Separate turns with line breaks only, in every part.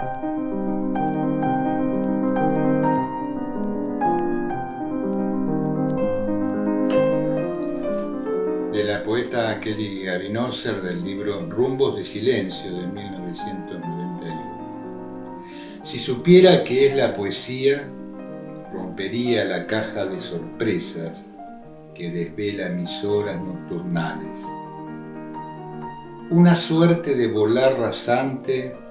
De la poeta Kelly Gavinoser, del libro Rumbos de Silencio de 1991. Si supiera qué es la poesía, rompería la caja de sorpresas que desvela mis horas nocturnales. Una suerte de volar rasante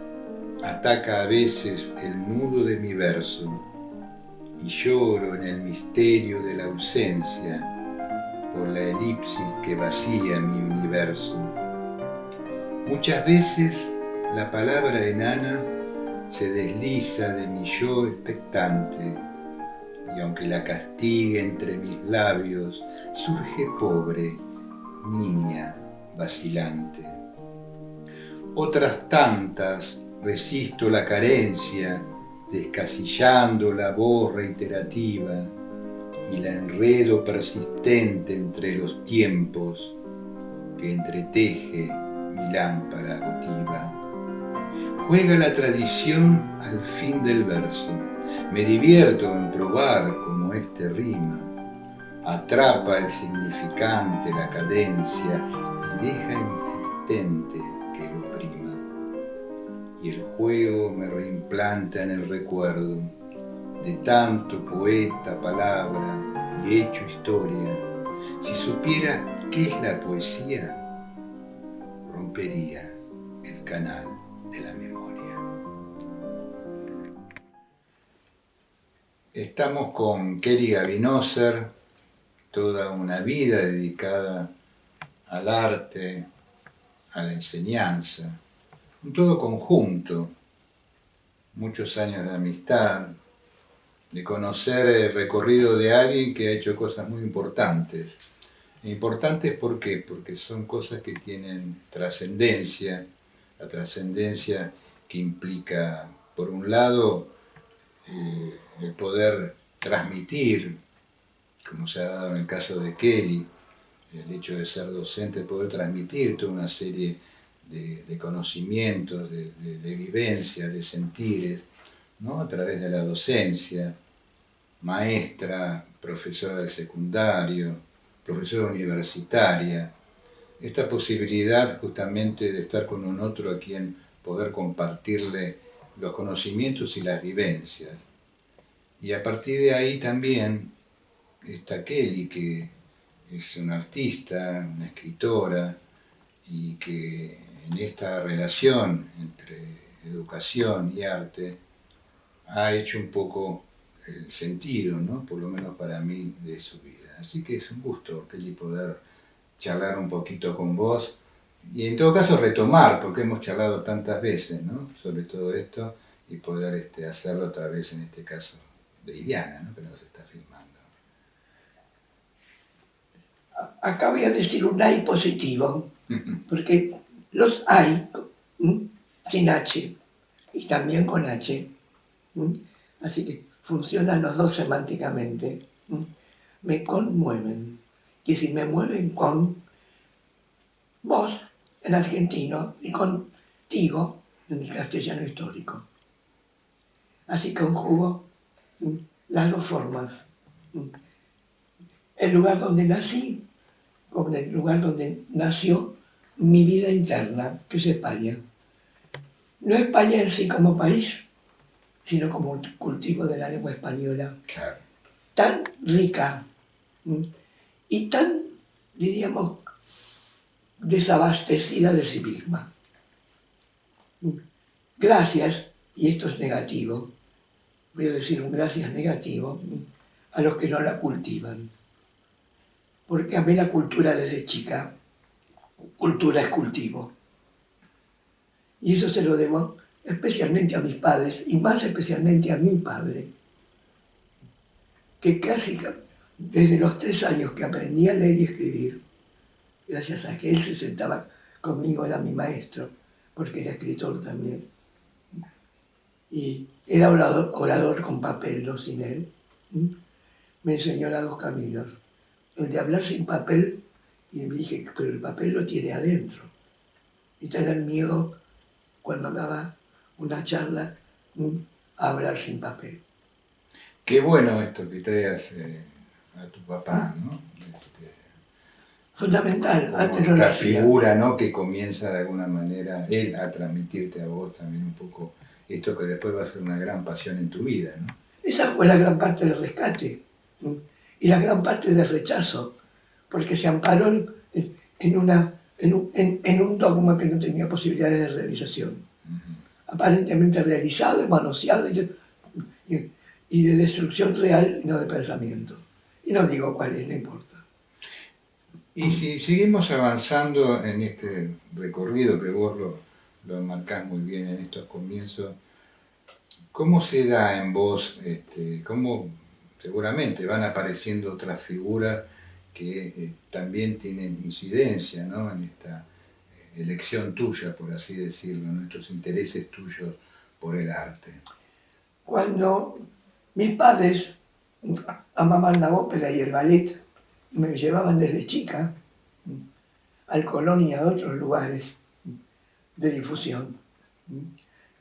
ataca a veces el nudo de mi verso y lloro en el misterio de la ausencia por la elipsis que vacía mi universo. Muchas veces la palabra enana se desliza de mi yo expectante y aunque la castigue entre mis labios, surge pobre, niña vacilante. Otras tantas resisto la carencia, descasillando la voz reiterativa y la enredo persistente entre los tiempos que entreteje mi lámpara votiva. Juega la tradición al fin del verso, me divierto en probar cómo este rima, atrapa el significante, la cadencia y deja insistente que lo oprima. Y el juego me reimplanta en el recuerdo de tanto poeta, palabra y hecho historia. Si supiera qué es la poesía, rompería el canal de la memoria. Estamos con Kelly Gavinoser, toda una vida dedicada al arte, a la enseñanza, un todo conjunto, muchos años de amistad, de conocer el recorrido de alguien que ha hecho cosas muy importantes. Importantes ¿por qué? Porque son cosas que tienen trascendencia, la trascendencia que implica, por un lado, el poder transmitir, como se ha dado en el caso de Kelly, el hecho de ser docente, poder transmitir toda una serie de conocimientos, de vivencias, de sentires, ¿no? A través de la docencia, maestra, profesora de secundario, profesora universitaria, esta posibilidad justamente de estar con un otro a quien poder compartirle los conocimientos y las vivencias. Y a partir de ahí también está Kelly, que es una artista, una escritora, y que en esta relación entre educación y arte ha hecho un poco el sentido, ¿no? Por lo menos para mí, de su vida. Así que es un gusto, Kelly, poder charlar un poquito con vos y en todo caso retomar, porque hemos charlado tantas veces, ¿no? Sobre todo esto, y poder hacerlo otra vez en este caso de Iliana, ¿no? Que nos está filmando.
Acá voy a decir un hay positivo, porque los hay sin H y también con H, así que funcionan los dos semánticamente. Me conmueven, y si me mueven con vos en argentino y contigo en el castellano histórico. Así conjugo las dos formas. El lugar donde nací con el lugar donde nació mi vida interna, que es España. No España en sí como país, sino como cultivo de la lengua española.
Claro.
Tan rica y tan, diríamos, desabastecida de sí misma. Gracias, y esto es negativo, voy a decir un gracias negativo, a los que no la cultivan. Porque a mí la cultura desde chica, cultura es cultivo. Y eso se lo debo especialmente a mis padres, y más especialmente a mi padre, que casi desde los 3 años que aprendí a leer y escribir, gracias a que él se sentaba conmigo, era mi maestro, porque era escritor también, y era orador con papel, no sin él, me enseñó los 2 caminos, el de hablar sin papel, y me dije, pero el papel lo tiene adentro, y tener miedo cuando daba una charla a hablar sin papel.
Qué bueno esto que traigas a tu papá, ¿no?
Fundamental,
Como
antes no lo
esta
hacía.
figura, ¿no? Que comienza de alguna manera él a transmitirte a vos también un poco esto que después va a ser una gran pasión en tu vida, ¿no?
Esa fue la gran parte del rescate y la gran parte del rechazo, porque se amparó en un dogma que no tenía posibilidades de realización. Aparentemente realizado, manoseado y de destrucción real y no de pensamiento. Y no digo cuál es, no importa.
Y si seguimos avanzando en este recorrido que vos lo marcás muy bien en estos comienzos, ¿cómo se da en vos, cómo seguramente van apareciendo otras figuras que también tienen incidencia, ¿no? En esta elección tuya, por así decirlo, en estos intereses tuyos por el arte?
Cuando mis padres amaban la ópera y el ballet, me llevaban desde chica al Colón y a otros lugares de difusión.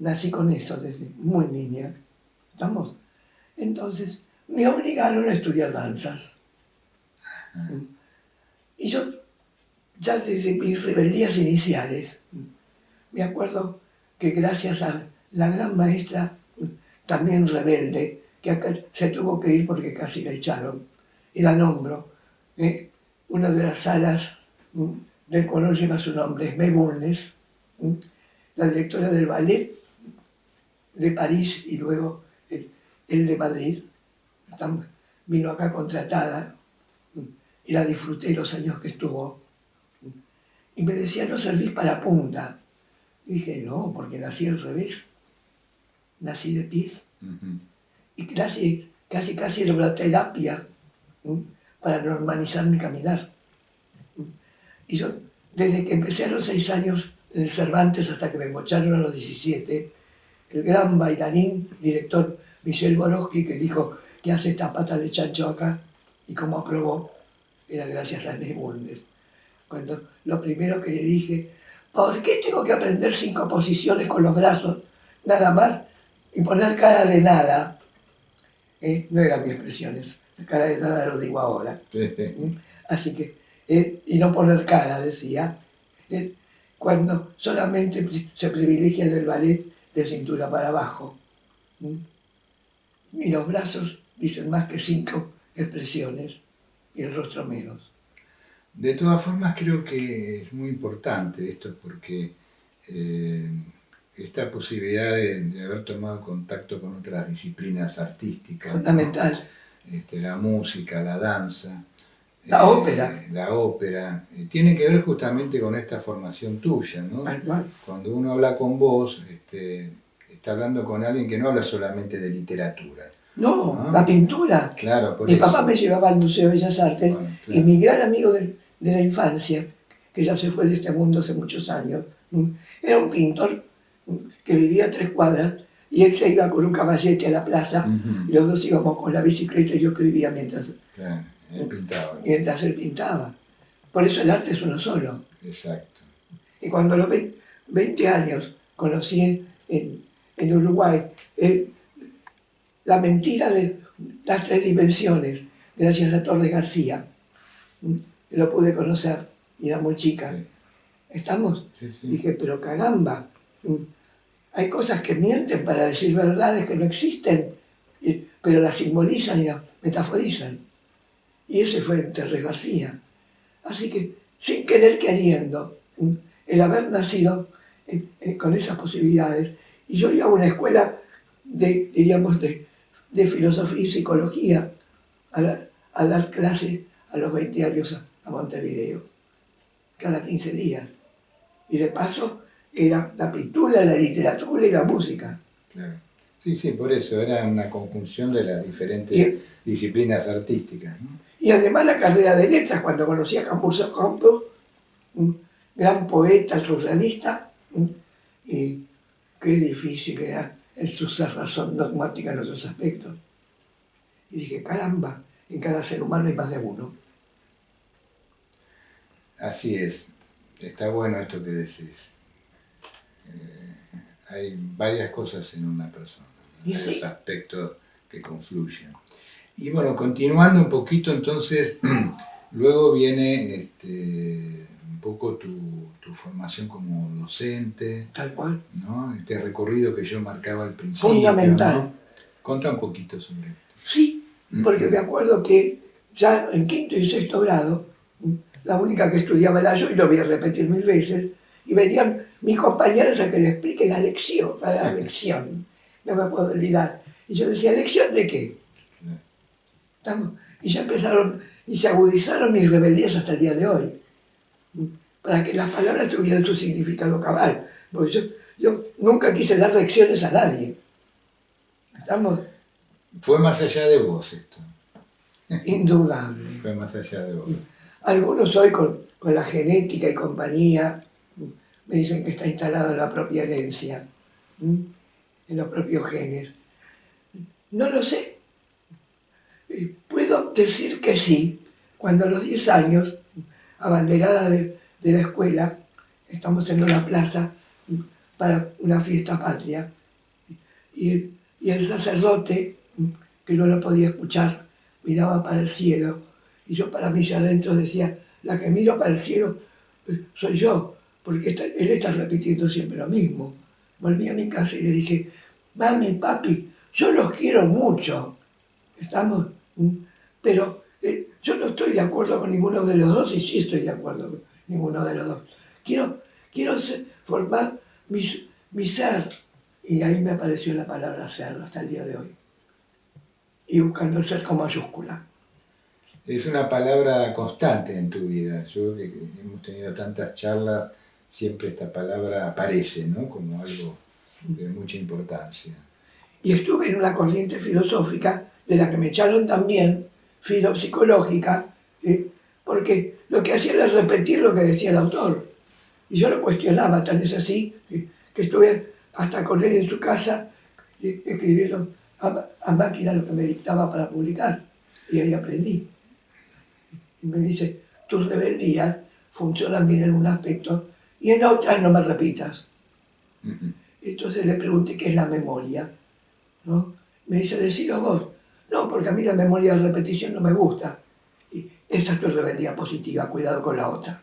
Nací con eso desde muy niña. ¿Estamos? Entonces me obligaron a estudiar danzas. Y yo, ya desde mis rebeldías iniciales, me acuerdo que gracias a la gran maestra, también rebelde, que acá se tuvo que ir porque casi la echaron, y la nombro, una de las salas del Colón lleva su nombre, es May Bulnes, la directora del ballet de París y luego el de Madrid. Vino acá contratada y la disfruté los años que estuvo. Y me decía, no servís para punta. Y dije, no, porque nací al revés. Nací de pies. Y casi era una terapia para normalizar mi caminar. Y yo, desde que empecé a los 6 años en el Cervantes hasta que me mocharon a los 17, el gran bailarín, director Michel Borowski, que dijo que hace esta pata de chancho acá, y cómo aprobó, era gracias a Ernest Bulnes. Cuando lo primero que le dije, ¿por qué tengo que aprender 5 posiciones con los brazos, nada más, y poner cara de nada? No eran mis expresiones, la cara de nada lo digo ahora. Así que, y no poner cara, decía, cuando solamente se privilegia el ballet de cintura para abajo. Y los brazos dicen más que 5 expresiones y el rostro menos.
De todas formas, creo que es muy importante esto porque esta posibilidad de haber tomado contacto con otras disciplinas artísticas,
Fundamental.
¿no? La música, la danza,
La ópera.
La ópera, tiene que ver justamente con esta formación tuya, ¿no? Cuando uno habla con vos, está hablando con alguien que no habla solamente de literatura.
No, la pintura.
Claro, por
Mi
eso.
papá me llevaba al Museo de Bellas Artes, bueno, claro. Y mi gran amigo de la infancia, que ya se fue de este mundo hace muchos años, era un pintor que vivía a 3 cuadras y él se iba con un caballete a la plaza y los dos íbamos con la bicicleta y yo escribía mientras,
claro, él pintaba.
Mientras él pintaba. Por eso el arte es uno solo.
Exacto.
Y cuando a los 20 años conocí en Uruguay la mentira de las 3 dimensiones, gracias a Torres García, lo pude conocer y era muy chica. Sí. ¿Estamos? Sí, sí. Dije, pero caramba, hay cosas que mienten para decir verdades que no existen, pero las simbolizan y las metaforizan. Y ese fue Torres García. Así que, sin querer queriendo, el haber nacido con esas posibilidades, y yo iba a una escuela de filosofía y psicología a dar clase a los 20 años a Montevideo, cada 15 días. Y de paso era la pintura, la literatura y la música.
Claro. Sí, sí, por eso, era una conjunción de las diferentes disciplinas artísticas, ¿no?
Y además la carrera de letras, cuando conocí a Cambuso Campos, un gran poeta surrealista, y qué difícil era su razón dogmática en otros aspectos. Y dije, caramba, en cada ser humano hay más de uno.
Así es, está bueno esto que decís. hay varias cosas en una persona, ¿no?
Y sí.
Varios aspectos que confluyen. Y bueno, continuando un poquito, entonces, luego viene un poco tu formación como docente,
Tal cual.
¿no? Este recorrido que yo marcaba al principio,
Fundamental.
¿no? Contá un poquito sobre esto.
Sí, porque me acuerdo que ya en quinto y sexto grado, la única que estudiaba era yo, y lo voy a repetir 1000 veces, y venían mis compañeros a que le explique la lección, para la lección. No me puedo olvidar. Y yo decía, ¿lección de qué? ¿Estamos? Y ya empezaron, y se agudizaron mis rebeldías hasta el día de hoy, para que las palabras tuvieran su significado cabal. Porque yo nunca quise dar lecciones a nadie. ¿Estamos?
Fue más allá de vos esto.
Indudable.
Fue más allá de vos.
Algunos hoy con la genética y compañía me dicen que está instalado en la propia herencia, en los propios genes. No lo sé. Puedo decir que sí, cuando a los 10 años, abanderada de la escuela, estamos en una plaza para una fiesta patria, y el sacerdote, que no lo podía escuchar, miraba para el cielo, y yo para mí adentro decía, la que miro para el cielo soy yo, porque él está repitiendo siempre lo mismo. Volví a mi casa y le dije, mami, papi, yo los quiero mucho, ¿estamos? Pero yo no estoy de acuerdo con ninguno de los dos, y sí estoy de acuerdo con ninguno de los dos. Quiero formar mi ser, y ahí me apareció la palabra ser hasta el día de hoy, y buscando el ser con mayúscula.
Es una palabra constante en tu vida. Yo que hemos tenido tantas charlas, siempre esta palabra aparece, ¿no? Como algo de mucha importancia.
Y estuve en una corriente filosófica de la que me echaron también, filopsicológica, porque lo que hacía era repetir lo que decía el autor. Y yo lo cuestionaba, tan es así que estuve hasta con él en su casa escribiendo a máquina lo que me dictaba para publicar. Y ahí aprendí. Y me dice, tus rebeldías funcionan bien en un aspecto y en otras no me repitas. Entonces le pregunté qué es la memoria, ¿no? Me dice, decilo vos. No, porque a mí la memoria de repetición no me gusta. Y esa es tu rebeldía positiva, cuidado con la otra.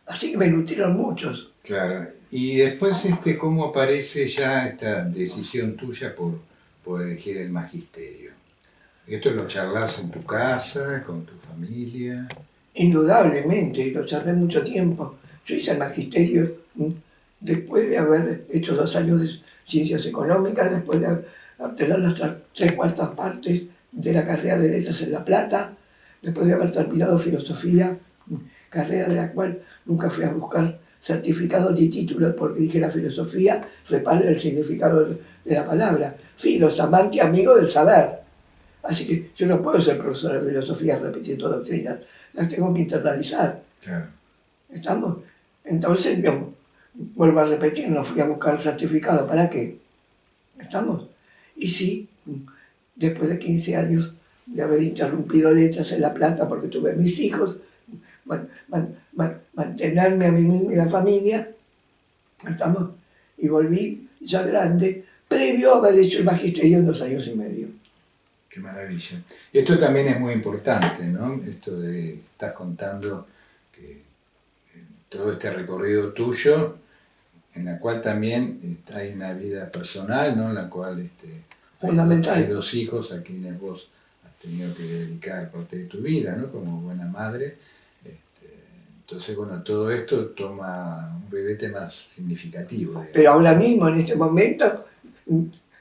Así que me nutrieron muchos.
Claro. Y después, ¿cómo aparece ya esta decisión tuya por elegir el magisterio? ¿Esto lo charlas en tu casa, con tu familia?
Indudablemente, lo charlé mucho tiempo. Yo hice el magisterio después de haber hecho 2 años de ciencias económicas, después de obtener las 3/4 partes de la carrera de letras en La Plata, después de haber terminado filosofía, carrera de la cual nunca fui a buscar certificado ni título, porque dije la filosofía repara el significado de la palabra. Filos, amante, amigo del saber. Así que yo no puedo ser profesor de filosofía repitiendo doctrinas, las tengo que internalizar.
Claro.
¿Estamos? Entonces, yo vuelvo a repetir, no fui a buscar el certificado, ¿para qué? ¿Estamos? Y sí, después de 15 años de haber interrumpido letras en La Plata porque tuve mis hijos, mantenerme a mí mismo y a la familia, ¿estamos? Y volví ya grande, previo a haber hecho el magisterio en 2 años y medio.
Qué maravilla. Esto también es muy importante, ¿no? Esto de, estás contando que todo este recorrido tuyo, en la cual también hay una vida personal, ¿no? En la cual
fundamental.
Hay 2 hijos a quienes vos has tenido que dedicar parte de tu vida, ¿no? Como buena madre. Entonces, bueno, todo esto toma un brevete más significativo. Digamos.
Pero ahora mismo, en este momento,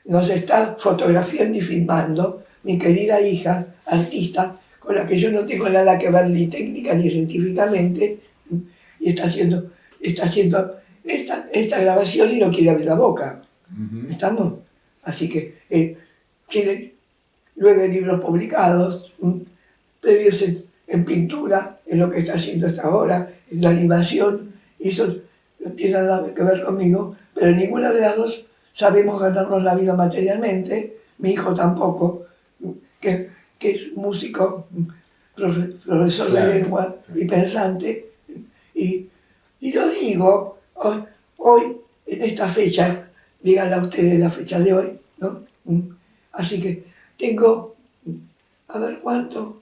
nos está fotografiando y filmando mi querida hija, artista, con la que yo no tengo nada que ver ni técnica ni científicamente, y está haciendo esta grabación y no quiere abrir la boca. ¿Estamos? Así que tiene 9 libros publicados, previos en pintura, en lo que está haciendo hasta ahora, en la animación, y eso no tiene nada que ver conmigo, pero ninguna de las dos sabemos ganarnos la vida materialmente, mi hijo tampoco, que es músico, profesor de lengua y pensante, y lo digo, hoy, en esta fecha, díganla ustedes la fecha de hoy, ¿no? Así que tengo, a ver cuánto,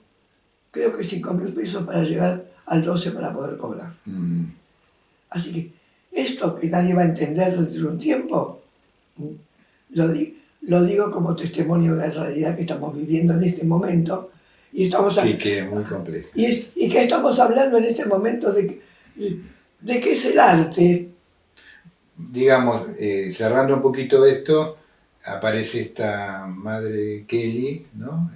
creo que 5.000 pesos para llegar al 12 para poder cobrar. Así que esto que nadie va a entender dentro de un tiempo, lo digo como testimonio de la realidad que estamos viviendo en este momento. Y estamos
sí, que es muy complejo.
Y que estamos hablando en este momento de qué es el arte.
Digamos, cerrando un poquito esto, aparece esta madre Kelly, ¿no?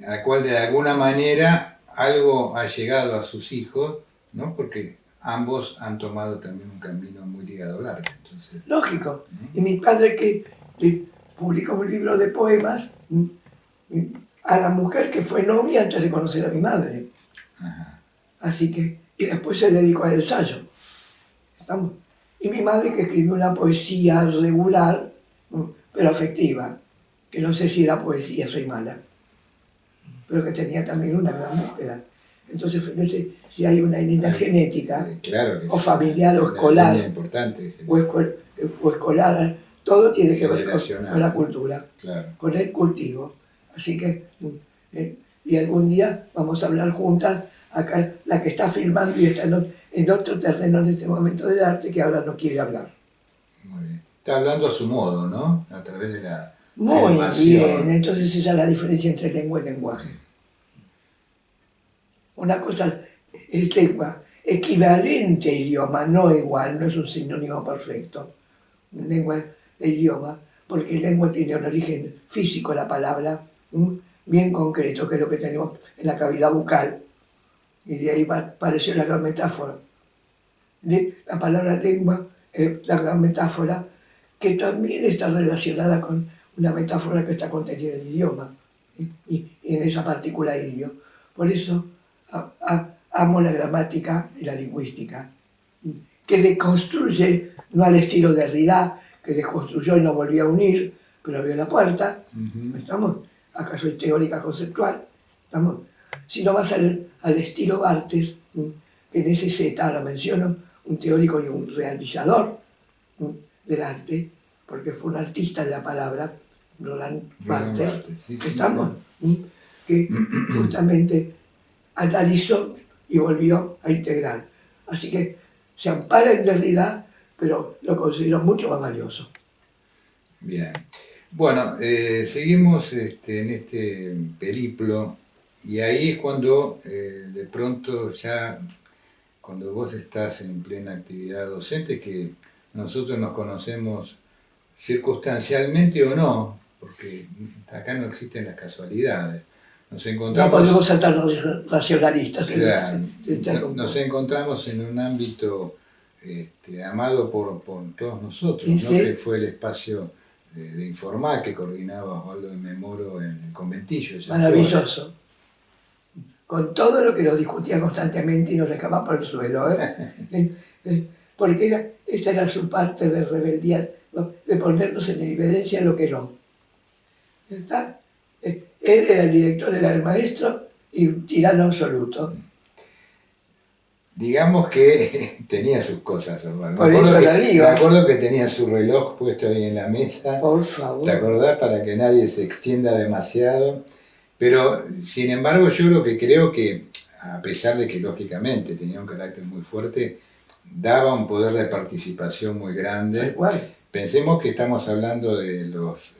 A la cual de alguna manera algo ha llegado a sus hijos, ¿no? Porque ambos han tomado también un camino muy ligado al arte. Entonces,
lógico. ¿no? Y mi padre que publicó un libro de poemas a la mujer que fue novia antes de conocer a mi madre. Ajá. Así que, y después se dedicó al ensayo. ¿Estamos? Y mi madre que escribió una poesía regular, pero afectiva, que no sé si era poesía, soy mala, pero que tenía también una gran búsqueda. Entonces, fíjense si hay una línea genética,
claro
o familiar, o escolar,
importante,
o escolar, todo tiene que ver con la cultura,
claro.
Con el cultivo. Así que, y algún día vamos a hablar juntas, acá la que está filmando y está en otro terreno en este momento del arte que ahora no quiere hablar.
Muy bien. Está hablando a su modo, ¿no? A través de la
muy bien, entonces esa es la diferencia entre lengua y lenguaje. Una cosa es lengua, equivalente a idioma, no igual, no es un sinónimo perfecto. Lengua e idioma, porque lengua tiene un origen físico, la palabra, bien concreto, que es lo que tenemos en la cavidad bucal, y de ahí apareció la gran metáfora. La palabra lengua, la gran metáfora, que también está relacionada con una metáfora que está contenida en el idioma, y en esa partícula idio. Por eso amo la gramática y la lingüística, que deconstruye, no al estilo de Derrida, que desconstruyó y no volvió a unir, pero abrió la puerta. ¿Estamos? Acá soy teórica conceptual, ¿estamos? Sino más al estilo Barthes, que en ese Z, ahora menciono, un teórico y un realizador del arte, porque fue un artista de la palabra, Roland Barthes, sí, ¿estamos? Sí. Que justamente analizó y volvió a integrar. Así que se ampara en Derrida, pero lo considero mucho más valioso.
Bien. Bueno, seguimos en este periplo y ahí es cuando de pronto ya, cuando vos estás en plena actividad docente, que nosotros nos conocemos circunstancialmente o no, porque acá no existen las casualidades. Nos encontramos,
no podemos ser tan racionalistas.
Claro, nos encontramos en un ámbito amado por todos nosotros, ¿no? Que fue el espacio de Informá que coordinaba Osvaldo de Memoro en el conventillo.
Maravilloso. Con todo lo que nos discutía constantemente y nos dejaba por el suelo. Porque esa era su parte de rebeldía, de ponernos en evidencia lo que no. ¿Está? Él era el director, era el maestro y un tirano absoluto.
Digamos que tenía sus cosas, Osvaldo.
Por eso lo digo.
Me acuerdo que tenía su reloj puesto ahí en la mesa.
Por favor.
¿Te acordás? Para que nadie se extienda demasiado. Pero, sin embargo, yo lo que creo que, a pesar de que lógicamente tenía un carácter muy fuerte, daba un poder de participación muy grande.
Tal cual.
Pensemos que estamos hablando de los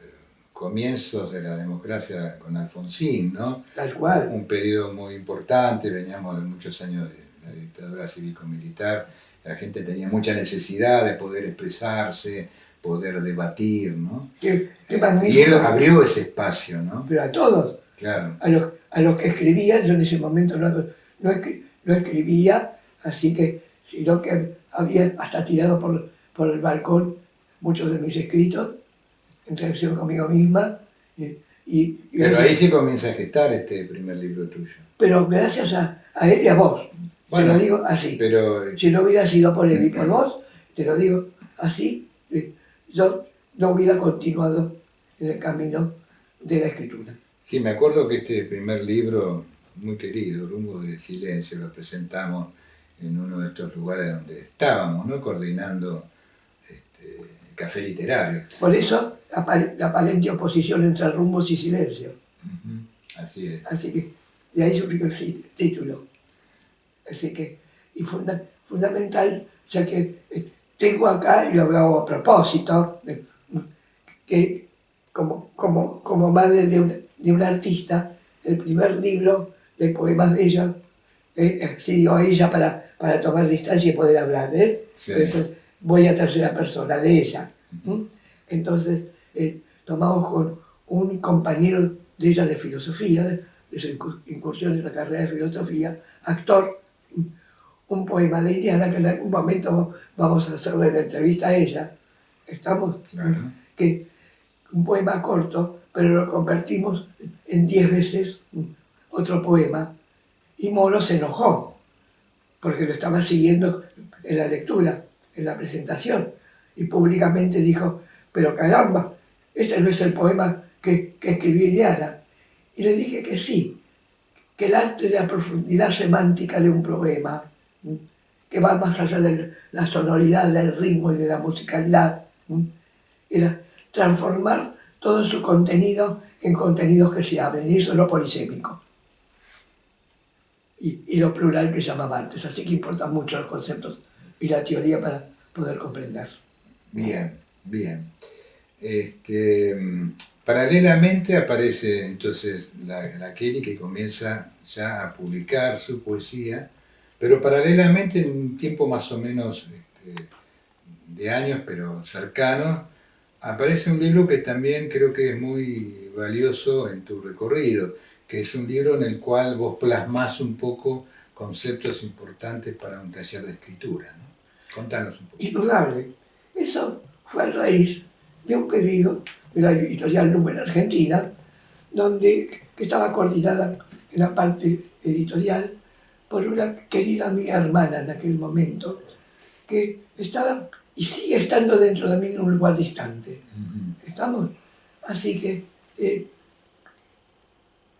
comienzos de la democracia con Alfonsín, ¿no?
Tal cual.
Un periodo muy importante, veníamos de muchos años de la dictadura cívico-militar, la gente tenía mucha necesidad de poder expresarse, poder debatir, ¿no?
Qué magnífico.
Y él abrió ese espacio, ¿no?
Pero a todos.
Claro.
A los que escribían, yo en ese momento no escribía, así que, sino que había hasta tirado por el balcón muchos de mis escritos, en relación conmigo misma.
Pero ahí se comienza a gestar este primer libro tuyo.
Pero gracias a él y a vos. Bueno, te lo digo así.
Pero,
si no hubiera sido por él y por vos, te lo digo así, yo no hubiera continuado en el camino de la escritura.
Sí, me acuerdo que este primer libro, muy querido, Rumbo de Silencio, lo presentamos en uno de estos lugares donde estábamos, ¿no? Coordinando el café literario.
Por eso la aparente oposición entre rumbos y silencio.
Así es.
Así que de ahí surgió el título. Así que, y fundamental, ya que tengo acá, y lo hago a propósito, que como madre de un artista, el primer libro de poemas de ella, accedió a ella para tomar distancia y poder hablar.
Sí.
Entonces voy a tercera persona de ella. Entonces tomamos con un compañero de ella de filosofía, de su incursión en la carrera de filosofía, actor, un poema de Indiana que en algún momento vamos a hacerle la entrevista a ella. Estamos,
claro.
Que un poema corto, pero lo convertimos en 10 veces otro poema, y Moro se enojó porque lo estaba siguiendo en la lectura, en la presentación, y públicamente dijo: pero caramba, este no es el poema que escribió Indiana. Y le dije que sí, que el arte de la profundidad semántica de un poema, que va más allá de la sonoridad, del ritmo y de la musicalidad, era transformar todo su contenido en contenidos que se abren, y eso es lo polisémico. Y lo plural que llama Barthes. Así que importan mucho los conceptos y la teoría para poder comprender.
Bien, bien. Paralelamente aparece entonces la Kelly, que comienza ya a publicar su poesía, pero paralelamente en un tiempo más o menos de años, pero cercanos, aparece un libro que también creo que es muy valioso en tu recorrido, que es un libro en el cual vos plasmás un poco conceptos importantes para un taller de escritura, ¿no? Contanos un poco.
Indudable. Eso fue a raíz de un pedido de la editorial Lumen Argentina, que estaba coordinada en la parte editorial por una querida amiga hermana en aquel momento, que estaba y sigue estando dentro de mí en un lugar distante. ¿Estamos? Así que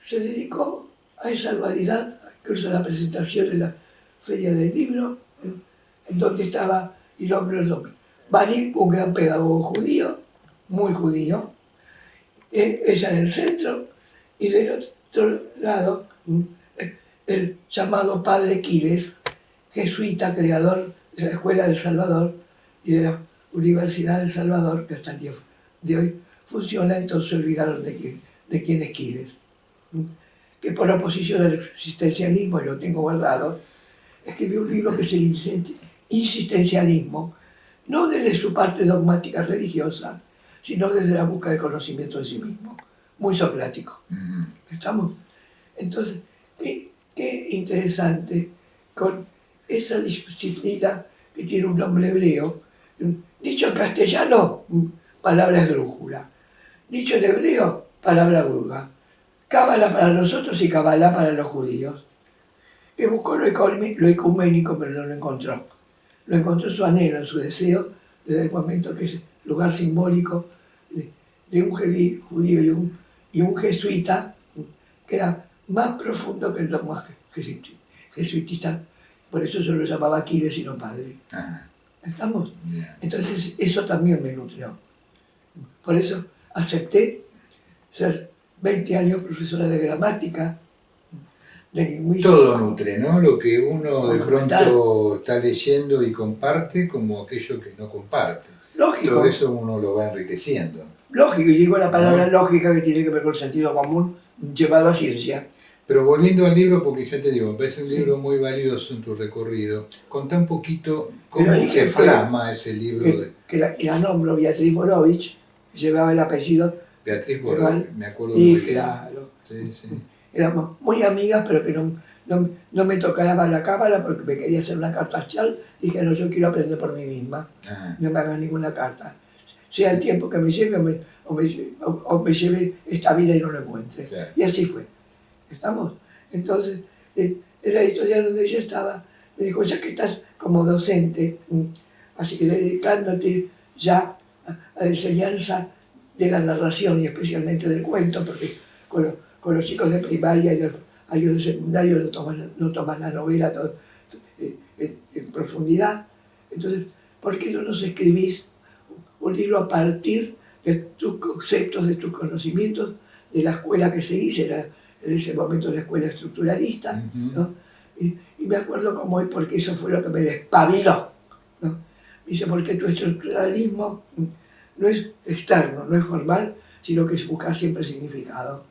se dedicó a esa dualidad, incluso a la presentación en la Feria del Libro, en donde estaba el hombre. Barín, un gran pedagogo judío, muy judío, ella en el centro, y del otro lado el llamado padre Quiles, jesuita, creador de la Escuela del Salvador y de la Universidad del Salvador, que hasta el día de hoy funciona. Entonces se olvidaron de quién es Quiles, que por oposición al existencialismo, y lo tengo guardado, escribió un libro que es el insistencialismo, no desde su parte dogmática religiosa, sino desde la búsqueda del conocimiento de sí mismo, muy socrático. ¿Estamos? Entonces, qué interesante, con esa disciplina que tiene un nombre hebreo, dicho en castellano, palabra esdrújula, dicho en hebreo, palabra gruga, cábala para nosotros y cábala para los judíos, que buscó lo ecuménico, pero no lo encontró. Lo encontró su anhelo, en su deseo, desde el momento que es lugar simbólico de un judío y un jesuita, que era más profundo que el dogma jesuitista. Por eso yo lo llamaba Quiles y no padre. ¿Estamos? Entonces eso también me nutrió. Por eso acepté ser 20 años profesora de gramática, de lingüística.
Todo nutre, ¿no? Lo que uno de pronto está leyendo y comparte, como aquello que no comparte.
Lógico.
Todo eso uno lo va enriqueciendo.
Lógico, y digo la palabra lógica, que tiene que ver con el sentido común llevado a ciencia.
Pero volviendo al libro, porque ya te digo, me parece un libro muy valioso en tu recorrido. Contá un poquito cómo se plasma ese libro.
Que la nombro Beatriz Borovich, llevaba el apellido.
Beatriz Borovich, me acuerdo muy bien.
Claro.
Sí, sí.
Éramos muy amigas, pero que no me tocaba la cámara porque me quería hacer una carta astral. Dije: no, yo quiero aprender por mí misma. No me hagas ninguna carta. Sea el tiempo que me lleve o me lleve esta vida y no lo encuentre. Claro. Y así fue. ¿Estamos? Entonces, en la editorial donde ella estaba, me dijo: ya que estás como docente, así que dedicándote ya a la enseñanza de la narración y especialmente del cuento, porque con los chicos de primaria y los de secundario no toman la novela, en profundidad. Entonces, ¿por qué no nos escribís un libro a partir de tus conceptos, de tus conocimientos, de la escuela que seguís? Era en ese momento la escuela estructuralista, ¿no? Y me acuerdo como hoy, porque eso fue lo que me despabiló, ¿no? Dice, porque tu estructuralismo no es externo, no es formal, sino que busca siempre significado.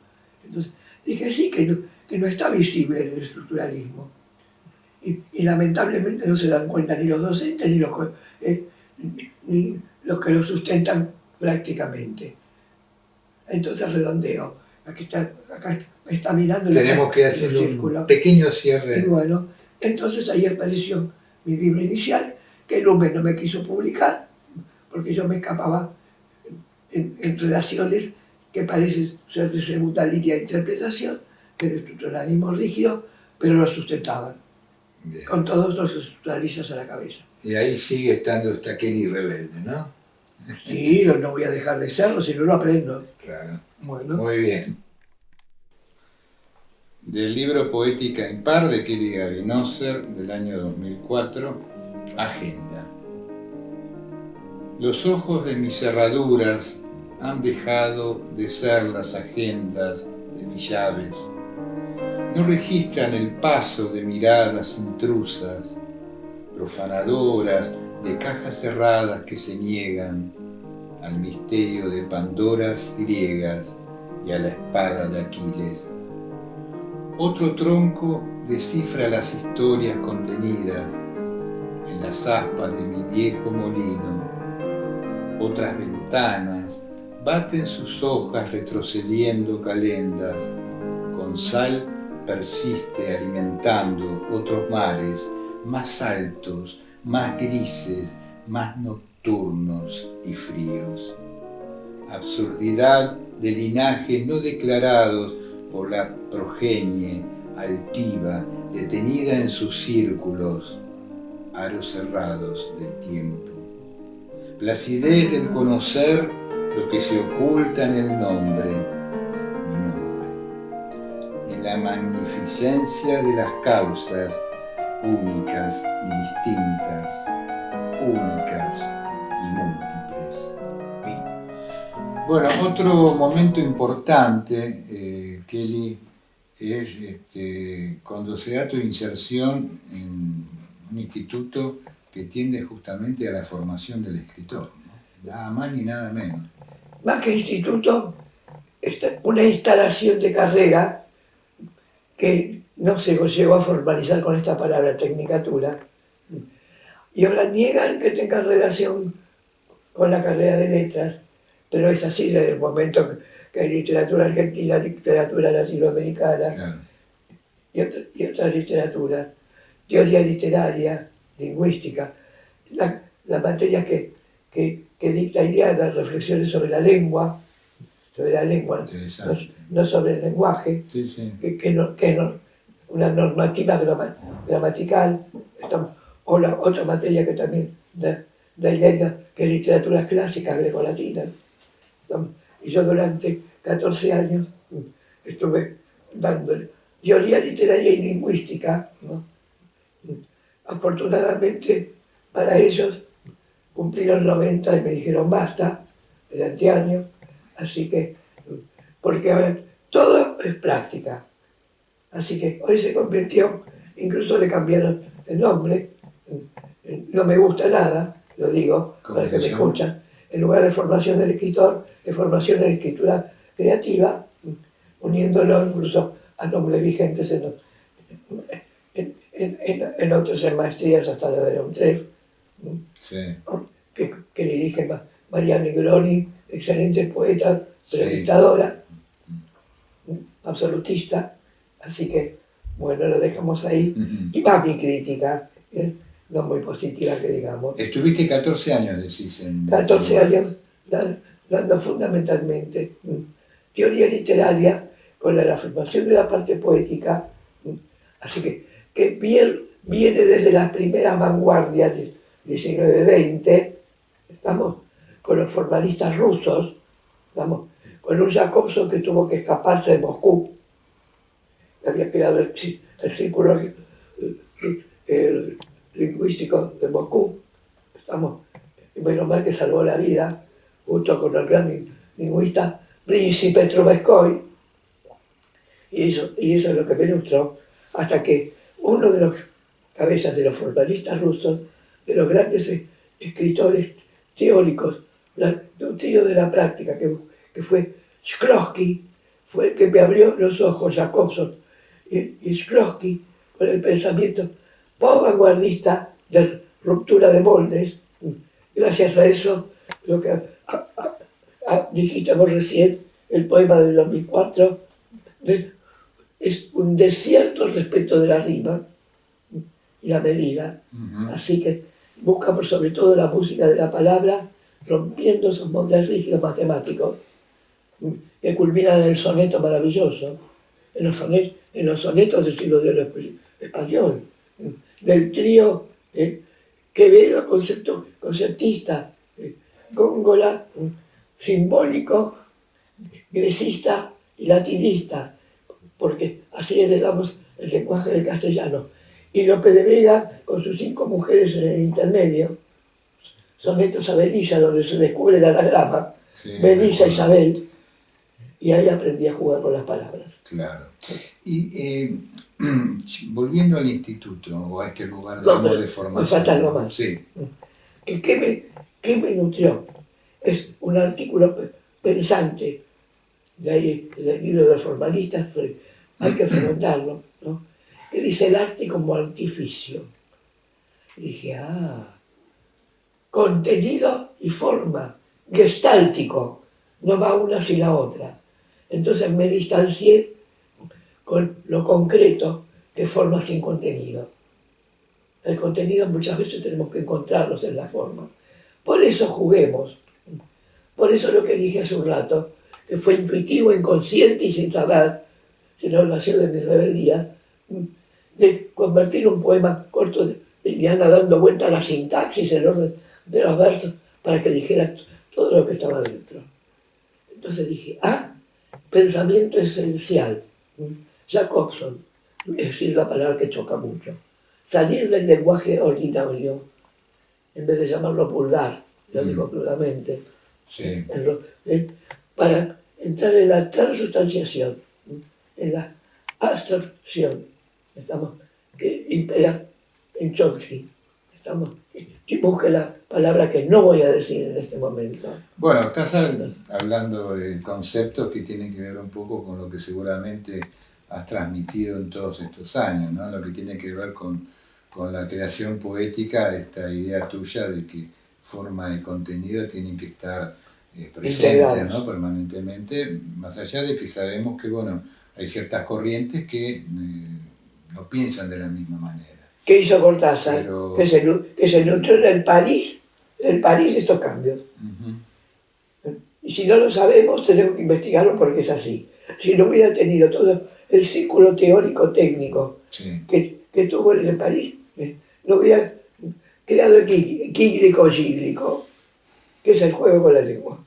Entonces dije, sí, que no está visible en el estructuralismo. Y lamentablemente no se dan cuenta ni los docentes ni los que lo sustentan prácticamente. Entonces redondeo. Acá me está mirando.
Tenemos que hacer un pequeño cierre.
Y bueno, entonces ahí apareció mi libro inicial, que Lumen no me quiso publicar, porque yo me escapaba en relaciones que parecen ser de segunda línea de interpretación, del estructuralismo rígido, pero lo sustentaban. Bien. Con todos los estructuralistas a la cabeza.
Y ahí sigue estando Kelly rebelde, ¿no?
Sí, no voy a dejar de serlo, si no lo aprendo.
Claro.
Bueno.
Muy bien. Del libro Poética impar de Kelly Gavinoser del año 2004, Agenda. Los ojos de mis cerraduras han dejado de ser las agendas de mis llaves. No registran el paso de miradas intrusas, profanadoras de cajas cerradas que se niegan al misterio de Pandoras griegas y a la espada de Aquiles. Otro tronco descifra las historias contenidas en las aspas de mi viejo molino. Otras ventanas baten sus hojas retrocediendo calendas. Con sal persiste alimentando otros mares más altos, más grises, más nocturnos y fríos. Absurdidad de linajes no declarados por la progenie altiva, detenida en sus círculos, aros cerrados del tiempo. Placidez del conocer lo que se oculta en el nombre, mi nombre. En la magnificencia de las causas, únicas y distintas, únicas y múltiples. Bueno, otro momento importante, Kelly, es cuando se da tu inserción en un instituto que tiende justamente a la formación del escritor, ¿no? Nada más ni nada menos.
Más que instituto, una instalación de carrera que no se llegó a formalizar con esta palabra, tecnicatura, y ahora niegan que tenga relación con la carrera de letras, pero es así desde el momento que hay literatura argentina, literatura latinoamericana, claro, y otras literaturas, teoría literaria, lingüística, las materias que dicta Iriana, reflexiones sobre la lengua, no sobre el lenguaje,
sí, sí.
que no, una normativa gramatical, o la otra materia que también da Iriana, que es literatura clásica grecolatina. Y yo durante 14 años estuve dando teoría literaria y lingüística, ¿no? Afortunadamente para ellos cumplieron 90 y me dijeron basta, el anteaño, así que, porque ahora todo es práctica. Así que hoy se convirtió, incluso le cambiaron el nombre, no me gusta nada, lo digo para que me escuchan, en lugar de formación del escritor, es formación en escritura creativa, uniéndolo incluso a nombres vigentes en otras maestrías hasta la de la UNTREF,
sí,
que dirige María Negroni, excelente poeta, pero sí, dictadora, absolutista, así que bueno, lo dejamos ahí. Y más mi crítica, no muy positiva que digamos.
Estuviste 14 años, decís.
14 años dando fundamentalmente teoría literaria con la afirmación de la parte poética, así que viene desde las primeras vanguardias del 19-20, estamos con los formalistas rusos, estamos con un Jacobson que tuvo que escaparse de Moscú, había creado el círculo lingüístico de Moscú. Y menos mal que salvó la vida, junto con el gran lingüista Príncipe Trubetskoy, y eso es lo que me ilustró, hasta que uno de los cabezas de los formalistas rusos, de los grandes escritores teóricos, de un trío de la práctica, que fue Shklovsky, fue el que me abrió los ojos, Jacobson, y Shklovsky, con el pensamiento post-vanguardista de ruptura de moldes. Gracias a eso, lo que dijiste vos recién, el poema del 2004, es un desierto respecto de la rima y la medida. Así que buscamos sobre todo la música de la palabra, rompiendo esos moldes rígidos matemáticos que culminan en el soneto maravilloso, en los sonetos del siglo de oro español, del trío Quevedo, concertista, Góngora, simbólico, grecista y latinista, porque así heredamos el lenguaje del castellano. Y Lope de Vega, con sus 5 mujeres en el intermedio, sonetos a Belisa, donde se descubre el anagrama, sí, Belisa Isabel, y ahí aprendí a jugar con las palabras.
Claro. Y volviendo al instituto, o a este lugar de formación.
Me falta algo más.
Sí.
¿Qué me nutrió? Es un artículo pensante, de ahí el libro de los formalistas, pero hay que preguntarlo, ¿no? Que dice el arte como artificio. Y dije, contenido y forma, gestáltico, no va una sin la otra. Entonces me distancié con lo concreto que forma sin contenido. El contenido muchas veces tenemos que encontrarlos en la forma. Por eso juguemos. Por eso lo que dije hace un rato, que fue intuitivo, inconsciente y sin saber, sino nació de mi rebeldía, de convertir un poema corto de Diana dando vuelta a la sintaxis, el orden de los versos, para que dijera todo lo que estaba dentro. Entonces dije, pensamiento esencial. Jacobson, es decir, la palabra que choca mucho. Salir del lenguaje ordinario, en vez de llamarlo vulgar, lo digo crudamente,
sí,
para entrar en la transustanciación, en la abstracción, que impera en Chomsky, y busque la palabra que no voy a decir en este momento.
Bueno, estás hablando de conceptos que tienen que ver un poco con lo que seguramente has transmitido en todos estos años, ¿no? Lo que tiene que ver con la creación poética, esta idea tuya de que forma y contenido tienen que estar presentes, ¿no? Permanentemente, más allá de que sabemos que, bueno, hay ciertas corrientes que no piensan de la misma manera.
¿Qué hizo Cortázar? Pero que se nutrió del París estos cambios. Y si no lo sabemos, tenemos que investigarlo porque es así. Si no hubiera tenido todo el círculo teórico técnico que tuvo en el París, no hubiera creado el quíglico, que es el juego con la lengua.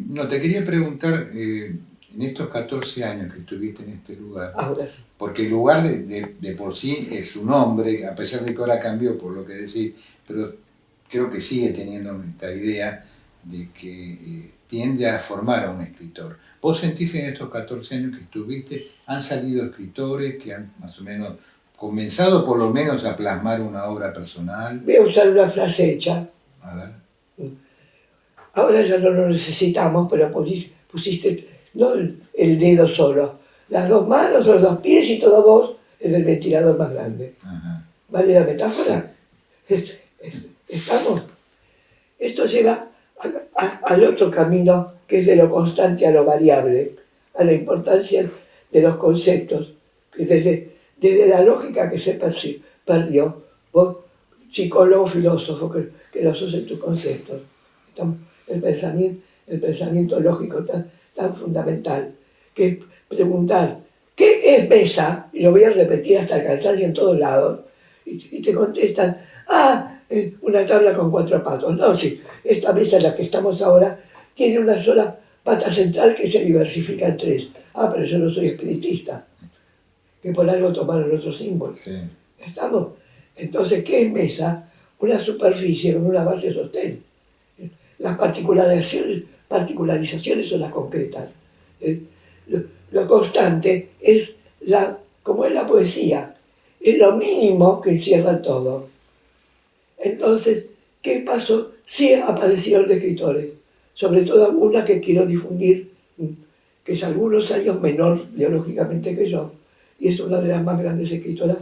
No, te quería preguntar, en estos 14 años que estuviste en este lugar,
Sí,
porque el lugar de por sí es su nombre, a pesar de que ahora cambió por lo que decís, pero creo que sigue teniendo esta idea de que tiende a formar a un escritor. ¿Vos sentís en estos 14 años que estuviste, han salido escritores que han más o menos comenzado por lo menos a plasmar una obra personal?
Voy a usar una frase hecha.
A ver.
Ahora ya no lo necesitamos, pero pusiste no el dedo solo, las 2 manos, los 2 pies y toda voz es el ventilador más grande. ¿Vale la metáfora? ¿Estamos? Esto lleva al otro camino, que es de lo constante a lo variable, a la importancia de los conceptos, que desde la lógica que se perdió, vos, psicólogo, filósofo, que los usen tus conceptos. El pensamiento lógico tan fundamental, que es preguntar, ¿qué es mesa? Y lo voy a repetir hasta el cansancio en todos lados, y te contestan, una tabla con 4 patos. No, sí, esta mesa en la que estamos ahora tiene una sola pata central que se diversifica en 3. Pero yo no soy espiritista, que por algo tomaron otros símbolos.
Sí.
¿Estamos? Entonces, ¿qué es mesa? Una superficie con una base de sostén. Las particularizaciones son las concretas. Lo constante es como es la poesía, es lo mínimo que encierra todo. Entonces, ¿qué pasó? Sí aparecieron escritores, sobre todo una que quiero difundir, que es algunos años menor biológicamente que yo, y es una de las más grandes escritoras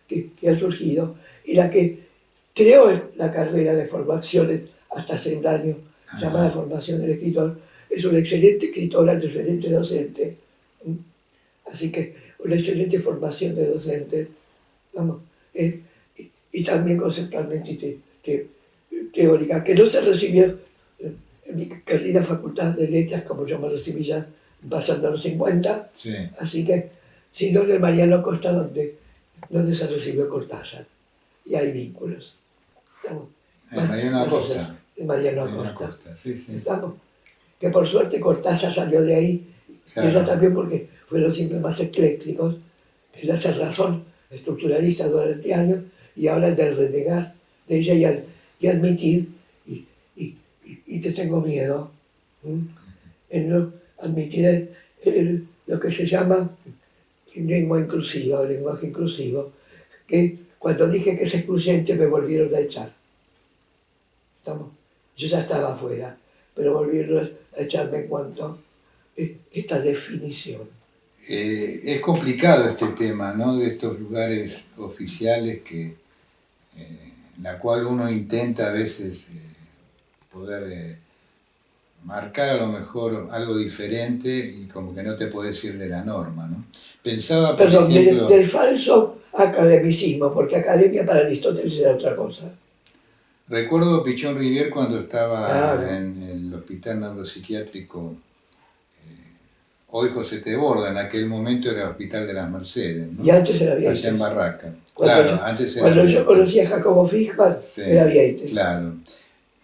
que ha surgido, y la que creó la carrera de formaciones hasta hace un año, llamada Formación del Escritor. Es una excelente escritora, una excelente docente. Así que una excelente formación de docentes, vamos, y también conceptualmente teórica, que no se recibió en mi querida Facultad de Letras, como yo me recibí ya pasando los 50,
Sí.
Así que, sino en el Mariano Costa, donde se recibió Cortázar, y hay vínculos. ¿Estamos?
Mariano Acosta.
Mariano Acosta.
Sí, sí.
¿Estamos? Que por suerte Cortázar salió de ahí, claro. Y ella también, porque fueron siempre más eclécticos. Él hace razón estructuralista durante años y habla del renegar de ella y admitir, y te tengo miedo, en no admitir lo que se llama lengua inclusiva o lenguaje inclusivo, que cuando dije que es excluyente me volvieron a echar. ¿Estamos? Yo ya estaba afuera, pero volvieron a echarme en cuanto a esta definición.
Es complicado este tema, ¿no? De estos lugares oficiales en la cual uno intenta a veces poder marcar a lo mejor algo diferente y como que no te puedes ir de la norma, ¿no? Pensaba, por ejemplo...
del falso academicismo, porque academia para Aristóteles era otra cosa.
Recuerdo Pichón Rivière cuando estaba en el hospital neuropsiquiátrico, hoy José T. Borda, en aquel momento era el Hospital de las Mercedes, ¿no?
Y antes era Vieites.
Allá en Barraca.
Cuando yo conocí a Jacobo Fischbach, sí, era Vieites.
Claro.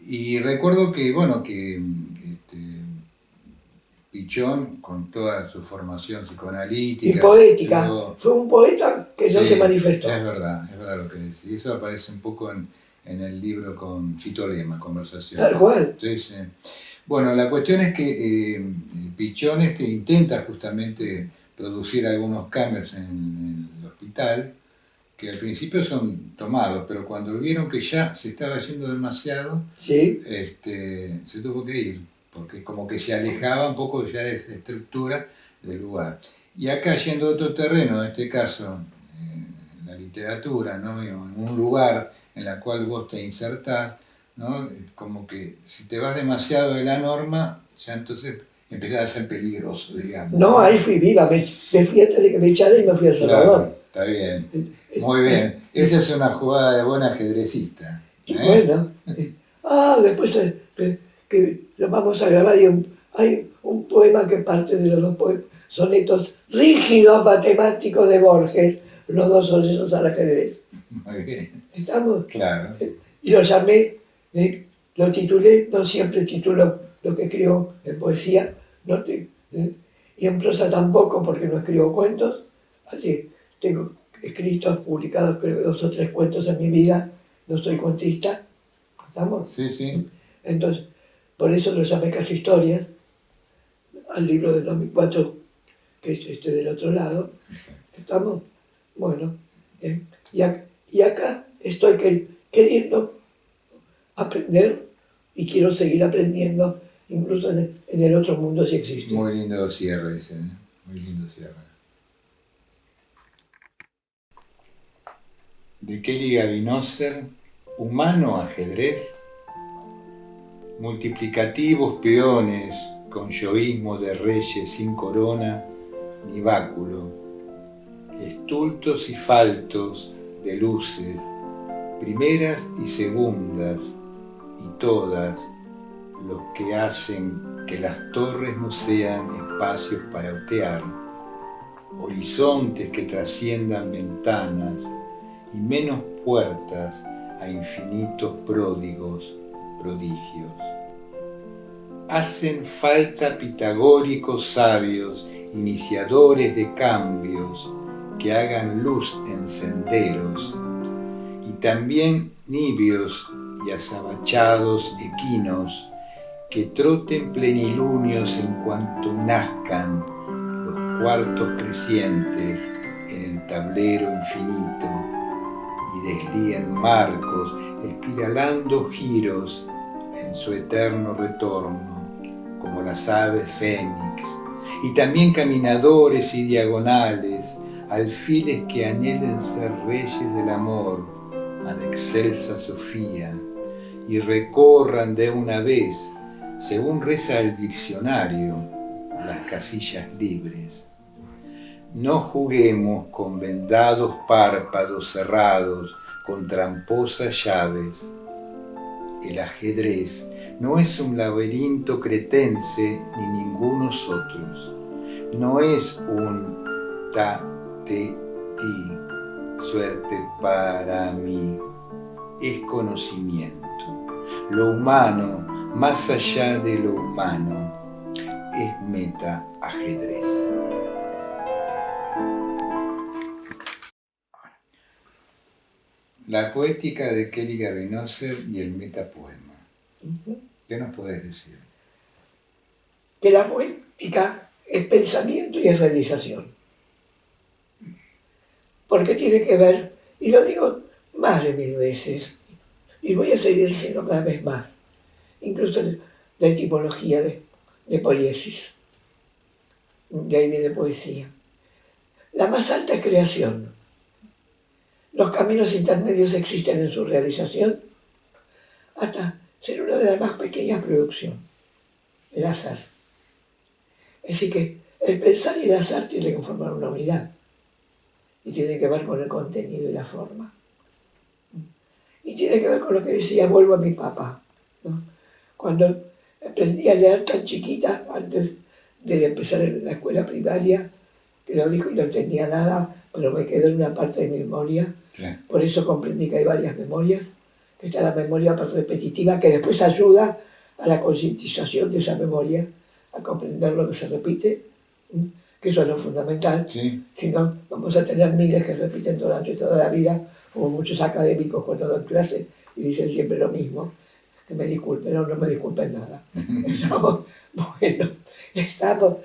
Y recuerdo que, bueno, Pichón, con toda su formación psicoanalítica...
Y poética. Fue un poeta que no se manifestó.
Es verdad lo que decís. Y eso aparece un poco en el libro con Fito Lema, Conversaciones.
Tal cual.
Sí, sí. Bueno, la cuestión es que Pichón intenta justamente producir algunos cambios en el hospital, que al principio son tomados, pero cuando vieron que ya se estaba haciendo demasiado,
sí,
se tuvo que ir, porque como que se alejaba un poco ya de esa estructura del lugar. Y acá, yendo a otro terreno, en este caso, la literatura, ¿no? En un lugar en el cual vos te insertás, ¿no? Como que si te vas demasiado de la norma, ya entonces empezás a ser peligroso, digamos.
No, ahí fui viva, me fui antes de que me echaran y me fui a El Salvador.
Claro, está bien, muy bien. Esa es una jugada de buen ajedrecista.
Bueno, después que lo vamos a grabar y hay un poema que parte de los dos sonetos rígidos matemáticos de Borges, los dos sonetos al ajedrez.
Muy bien.
¿Estamos?
Claro.
Y lo llamé, lo titulé, no siempre titulo lo que escribo en poesía, y en prosa tampoco, porque no escribo cuentos, así tengo escritos, publicados creo que 2 o 3 cuentos en mi vida, no soy cuentista, ¿estamos?
Sí, sí.
Entonces, por eso lo llamé Casi Historias, al libro del 2004, que es del otro lado, ¿estamos? Bueno, y acá estoy queriendo aprender y quiero seguir aprendiendo, incluso en el otro mundo si existe.
Muy lindo cierre ese, muy lindo cierre. De Kelly Gavinoser, Humano Ajedrez, multiplicativos peones con yoísmo de reyes sin corona ni báculo, estultos y faltos de luces, primeras y segundas, y todas los que hacen que las torres no sean espacios para otear, horizontes que trasciendan ventanas y menos puertas a infinitos prodigios. Hacen falta pitagóricos sabios, iniciadores de cambios, que hagan luz en senderos también nibios y azabachados equinos, que troten plenilunios en cuanto nazcan los cuartos crecientes en el tablero infinito, y deslíen marcos, espiralando giros en su eterno retorno, como las aves fénix, y también caminadores y diagonales, alfiles que anhelen ser reyes del amor, a la excelsa Sofía, y recorran de una vez, según reza el diccionario, las casillas libres. No juguemos con vendados párpados cerrados, con tramposas llaves. El ajedrez no es un laberinto cretense ni ningunos otros. No es un ta-te-ti, suerte para mí. Es conocimiento. Lo humano, más allá de lo humano, es meta-ajedrez. La poética de Kelly Gavenoser y el metapoema. ¿Qué nos podés decir?
Que la poética es pensamiento y es realización. Porque tiene que ver, y lo digo más de 1000 veces, y voy a seguir diciendo cada vez más, incluso de etimología de poiesis, de ahí viene poesía. La más alta es creación. Los caminos intermedios existen en su realización hasta ser una de las más pequeñas producciones, el azar. Así que el pensar y el azar tienen que formar una unidad y tiene que ver con el contenido y la forma. Y tiene que ver con lo que decía, vuelvo a mi papá, ¿no? Cuando aprendí a leer tan chiquita, antes de empezar en la escuela primaria, que lo dijo y no entendía nada, pero me quedó en una parte de mi memoria. Sí. Por eso comprendí que hay varias memorias, que está la memoria repetitiva, que después ayuda a la concientización de esa memoria, a comprender lo que se repite, que eso es lo fundamental. Sí. Si no, vamos a tener miles que repiten durante toda la vida, como muchos académicos cuando dan clase y dicen siempre lo mismo, que me disculpen, no me disculpen nada. Estamos,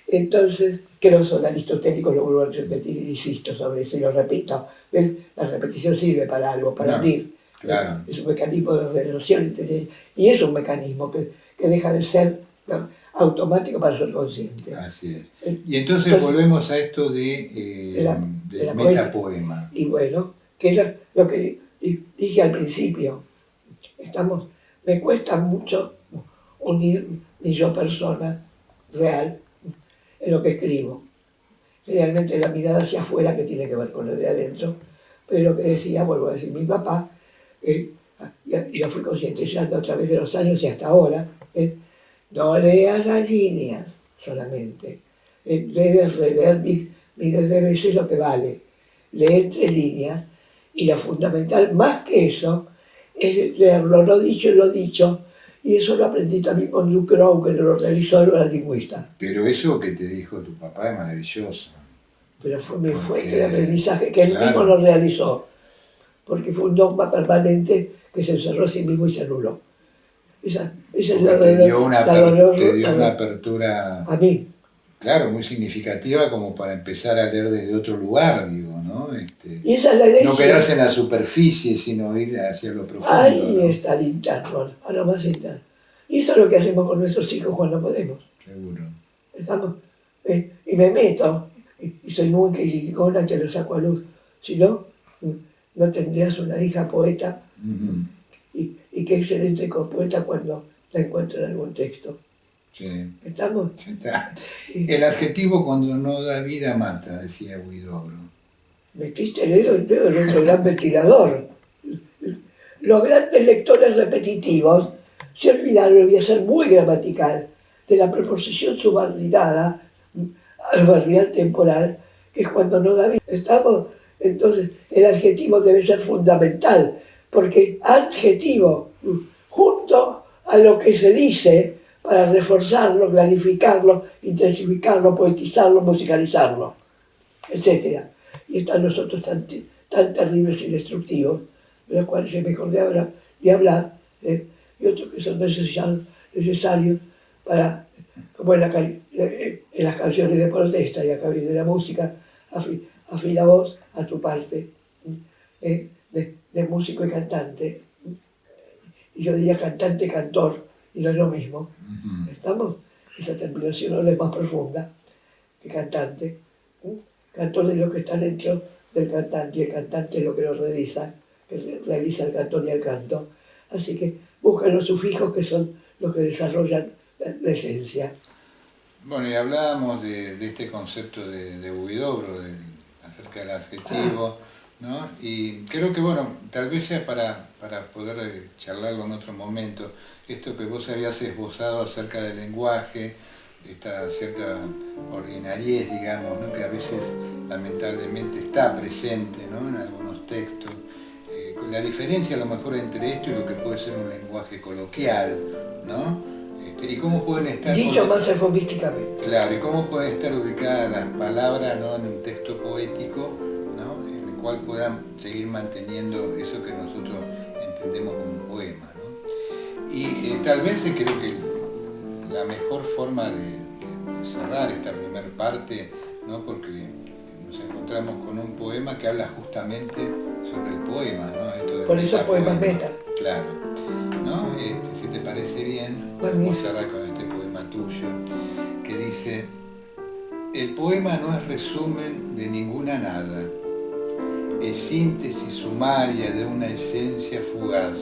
entonces, que los aristotélicos lo vuelvo a repetir y insisto sobre eso y lo repito. La repetición sirve para algo, para unir. Claro. Es un mecanismo de relación y es un mecanismo que deja de ser, ¿no?, automático para ser consciente.
Así es. Y entonces volvemos a esto del metapoema.
Y bueno, que es lo que dije al principio. Me cuesta mucho unir mi yo persona real en lo que escribo. Realmente la mirada hacia afuera, que tiene que ver con lo de adentro, pero lo que decía, vuelvo a decir, mi papá, yo fui concientizando a través de los años y hasta ahora, no leas las líneas solamente, debes releer miles de veces lo que vale, lee entre líneas, y lo fundamental, más que eso, es leerlo, lo dicho, y eso lo aprendí también con Luke Rowe, que lo realizó, era lingüista.
Pero eso que te dijo tu papá es maravilloso.
Pero fue mi fuente de aprendizaje, que él mismo lo realizó, porque fue un dogma permanente que se encerró a sí mismo y se anuló. Esa es
te dio una apertura
a mí.
Claro, muy significativa como para empezar a leer desde otro lugar, digo, ¿no?
Y esa es la herencia.
No quedarse en la superficie, sino ir hacia lo profundo.
Ahí está el interno, a lo más interno. Y esto es lo que hacemos con nuestros hijos cuando podemos.
Seguro.
Estamos, y me meto, y soy muy criticona, que lo saco a luz. Si no, no tendrías una hija poeta, y qué excelente poeta cuando la encuentro en algún texto.
Sí.
¿Estamos?
El adjetivo cuando no da vida mata, decía Huidobro.
Metiste el dedo en otro gran ventilador. Los grandes lectores repetitivos se olvidaron, voy a ser muy gramatical, de la preposición subordinada al barrial temporal, que es cuando no da vida. ¿Estamos? Entonces, el adjetivo debe ser fundamental, porque adjetivo, junto a lo que se dice, para reforzarlo, clarificarlo, intensificarlo, poetizarlo, musicalizarlo, etc. Y están los otros tan terribles y destructivos, de los cuales es mejor de hablar, y otros que son necesarios para, como en las canciones de protesta y acá viene la música, afina voz a tu parte, de músico y cantante. Y yo diría cantante, cantor, y no es lo mismo. ¿Estamos? Esa terminación ahora es más profunda que cantante. Cantor es lo que está dentro del cantante, y el cantante es lo que lo realiza, que realiza el cantor y el canto. Así que buscan los sufijos que son los que desarrollan la esencia.
Bueno, y hablábamos de este concepto de Huidobro, acerca del adjetivo, ¿no? Y creo que, bueno, tal vez sea para poder charlarlo en otro momento, esto que vos habías esbozado acerca del lenguaje, esta cierta ordinariez, digamos, ¿no? Que a veces lamentablemente está presente, ¿no? En algunos textos. La diferencia a lo mejor entre esto y lo que puede ser un lenguaje coloquial, ¿no? Y cómo pueden estar...
Dicho más eufemísticamente.
Claro, y cómo pueden estar ubicadas las palabras, ¿no? En un texto poético, ¿no? En el cual puedan seguir manteniendo eso que nosotros entendemos como un poema, ¿no? Y tal vez creo que la mejor forma de cerrar esta primera parte, ¿no? Porque nos encontramos con un poema que habla justamente sobre el poema, ¿no? Esto de
por eso poemas meta.
Claro, ¿no? Si te parece bien, vamos a cerrar con este poema tuyo, que dice: el poema no es resumen de ninguna nada, es síntesis sumaria de una esencia fugaz.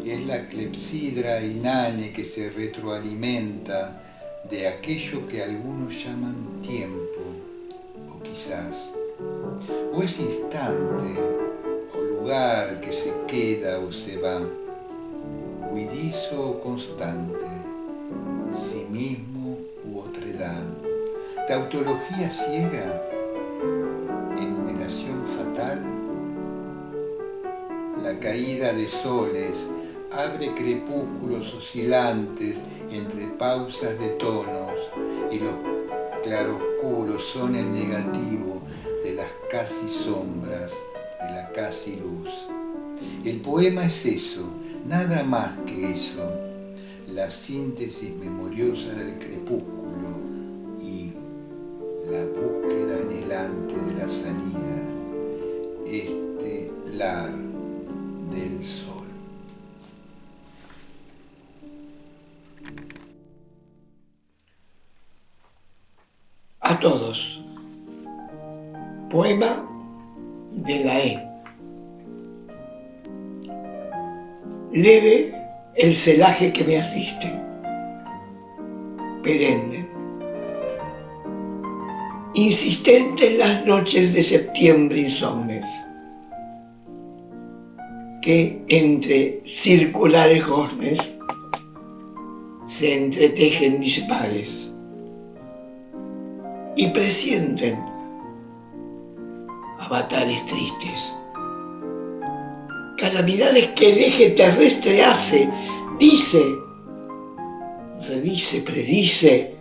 Es la clepsidra inane que se retroalimenta de aquello que algunos llaman tiempo, o quizás, o es instante, o lugar que se queda o se va, huidizo o constante, sí mismo u otredad, tautología ciega, enumeración fatal, la caída de soles abre crepúsculos oscilantes entre pausas de tonos, y los claroscuros son el negativo de las casi sombras, de la casi luz. El poema es eso, nada más que eso, la síntesis memoriosa del crepúsculo y la búsqueda anhelante de la salida, este lar del sol.
A todos. Poema de la E. Leve el celaje que me asiste, perenne, insistente en las noches de septiembre insomnes, que entre circulares goznes se entretejen mis pares y presienten avatares tristes, calamidades que el eje terrestre hace, dice, redice, predice,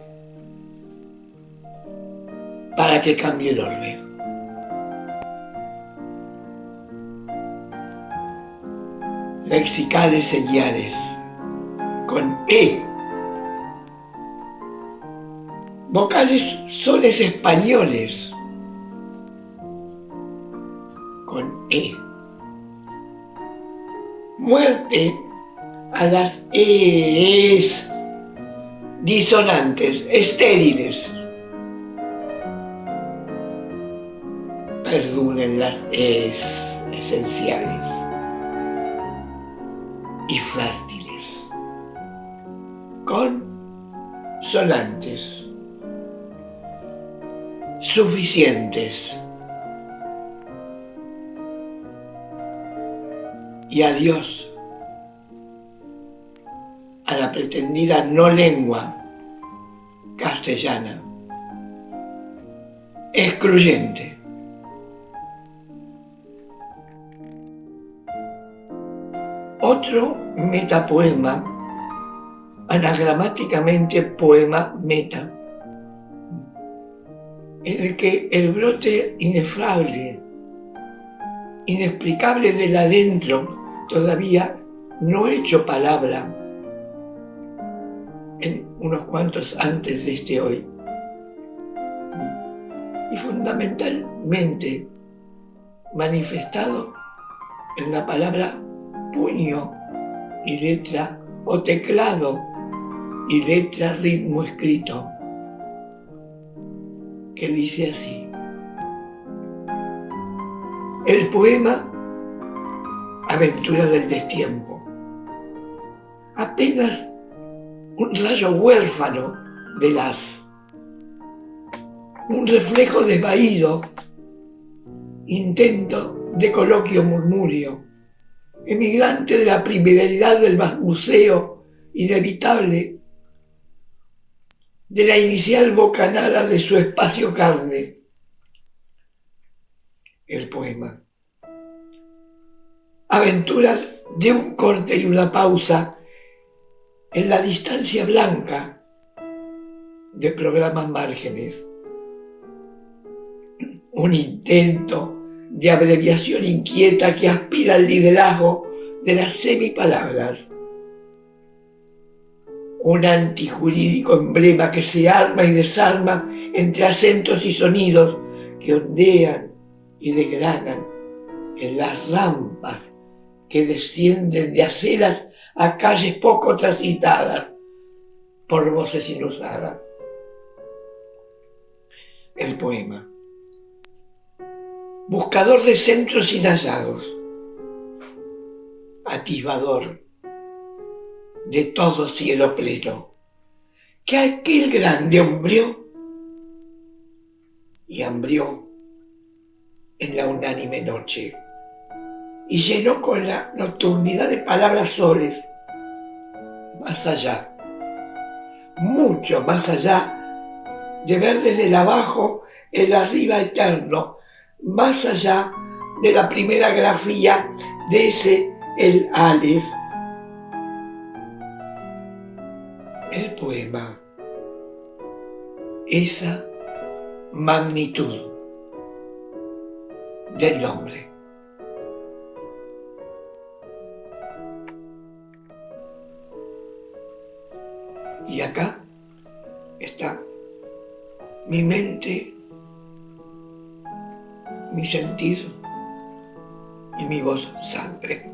para que cambie el orbe. Lexicales señales, con E. Vocales sones españoles, con E. Muerte a las ES disonantes, estériles. Perduren las ES esenciales y fértiles, con sonantes suficientes. Y adiós a la pretendida no lengua castellana, excluyente. Otro metapoema, anagramáticamente poema meta, en el que el brote inefable inexplicable del adentro, todavía no hecho palabra, en unos cuantos antes de este hoy. Y fundamentalmente manifestado en la palabra puño y letra, o teclado y letra, ritmo escrito, que dice así: el poema Aventura del Destiempo, apenas un rayo huérfano del haz, un reflejo desvaído, intento de coloquio murmurio, emigrante de la primeridad del balbuceo inevitable de la inicial bocanada de su espacio carne. El poema. Aventuras de un corte y una pausa en la distancia blanca de programas márgenes. Un intento de abreviación inquieta que aspira al liderazgo de las semipalabras. Un antijurídico emblema que se arma y desarma entre acentos y sonidos que ondean y desgranan en las rampas que descienden de aceras a calles poco transitadas por voces inusadas. El poema. Buscador de centros inhallados, atisbador de todo cielo pleno, que aquel grande hambrió y hambrió en la unánime noche y llenó con la nocturnidad de palabras soles, más allá, mucho más allá de ver desde el abajo el arriba eterno, más allá de la primera grafía de ese el Aleph. El poema, esa magnitud del nombre. Y acá está mi mente, mi sentido y mi voz sangre.